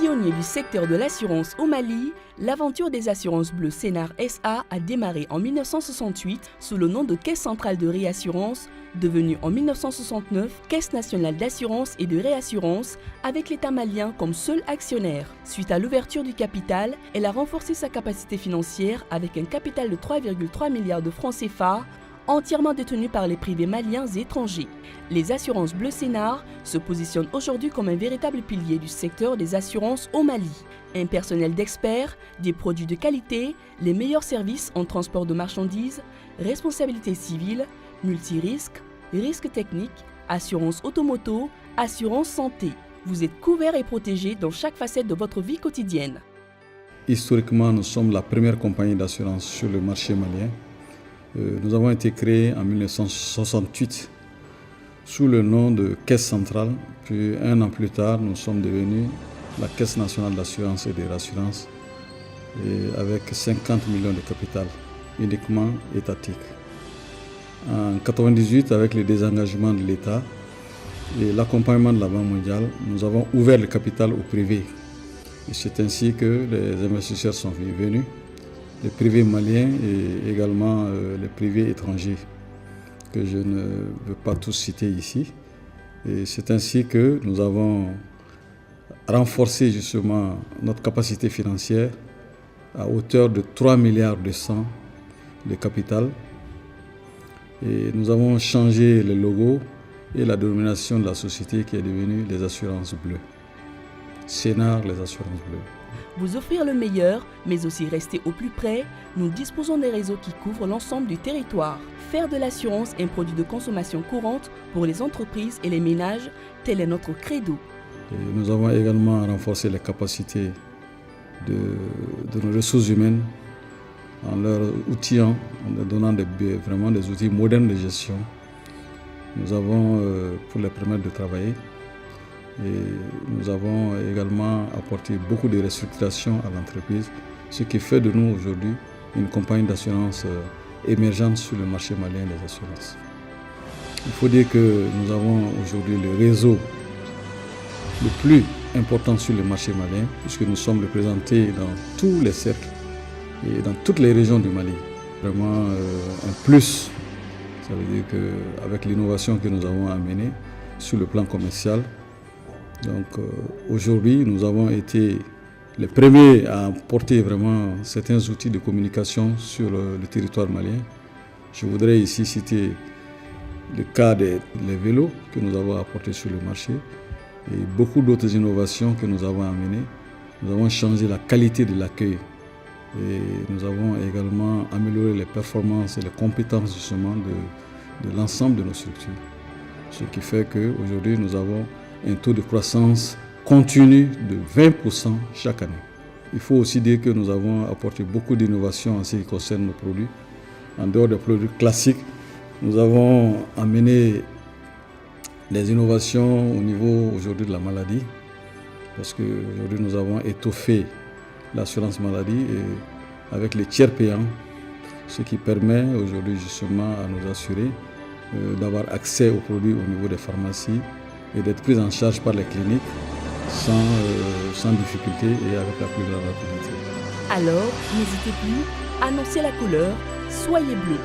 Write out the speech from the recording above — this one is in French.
Pionnier du secteur de l'assurance au Mali, l'aventure des assurances bleues Sénar SA a démarré en 1968 sous le nom de Caisse centrale de réassurance, devenue en 1969 Caisse nationale d'assurance et de réassurance avec l'État malien comme seul actionnaire. Suite à l'ouverture du capital, elle a renforcé sa capacité financière avec un capital de 3,3 milliards de francs CFA, entièrement détenu par les privés maliens et étrangers. Les assurances bleues Sénar se positionnent aujourd'hui comme un véritable pilier du secteur des assurances au Mali. Un personnel d'experts, des produits de qualité, les meilleurs services en transport de marchandises, responsabilité civile, multirisque, risques techniques, assurance automoto, assurance santé. Vous êtes couverts et protégés dans chaque facette de votre vie quotidienne. Historiquement, nous sommes la première compagnie d'assurance sur le marché malien. Nous avons été créés en 1968 sous le nom de Caisse centrale. Puis un an plus tard, nous sommes devenus la Caisse nationale d'assurance et de réassurance avec 50 millions de capital uniquement étatique. En 1998, avec le désengagement de l'État et l'accompagnement de la Banque mondiale, nous avons ouvert le capital au privé. Et c'est ainsi que les investisseurs sont venus, les privés maliens et également les privés étrangers, que je ne veux pas tous citer ici. Et c'est ainsi que nous avons renforcé justement notre capacité financière à hauteur de 3 milliards de capital. Et nous avons changé le logo et la dénomination de la société qui est devenue les assurances bleues. Sénar, les assurances bleues. Vous offrir le meilleur, mais aussi rester au plus près, nous disposons des réseaux qui couvrent l'ensemble du territoire. Faire de l'assurance un produit de consommation courante pour les entreprises et les ménages, tel est notre credo. Et nous avons également renforcé les capacités de nos ressources humaines en leur outillant, en leur donnant vraiment des outils modernes de gestion. Nous avons, pour les permettre de travailler, et nous avons également apporté beaucoup de restructuration à l'entreprise, ce qui fait de nous aujourd'hui une compagnie d'assurance émergente sur le marché malien des assurances. Il faut dire que nous avons aujourd'hui le réseau le plus important sur le marché malien, puisque nous sommes représentés dans tous les cercles et dans toutes les régions du Mali. Vraiment un plus, ça veut dire qu'avec l'innovation que nous avons amenée sur le plan commercial, donc aujourd'hui, nous avons été les premiers à apporter vraiment certains outils de communication sur le territoire malien. Je voudrais ici citer le cas des vélos que nous avons apportés sur le marché et beaucoup d'autres innovations que nous avons amenées. Nous avons changé la qualité de l'accueil et nous avons également amélioré les performances et les compétences justement de l'ensemble de nos structures. Ce qui fait qu'aujourd'hui, nous avons un taux de croissance continu de 20% chaque année. Il faut aussi dire que nous avons apporté beaucoup d'innovations en ce qui concerne nos produits. En dehors des produits classiques, nous avons amené des innovations au niveau aujourd'hui de la maladie, parce qu'aujourd'hui nous avons étoffé l'assurance maladie et avec les tiers payants, ce qui permet aujourd'hui justement à nos assurés d'avoir accès aux produits au niveau des pharmacies et d'être pris en charge par les cliniques sans difficulté et avec la plus grande rapidité. Alors, n'hésitez plus, annoncez la couleur, soyez bleu.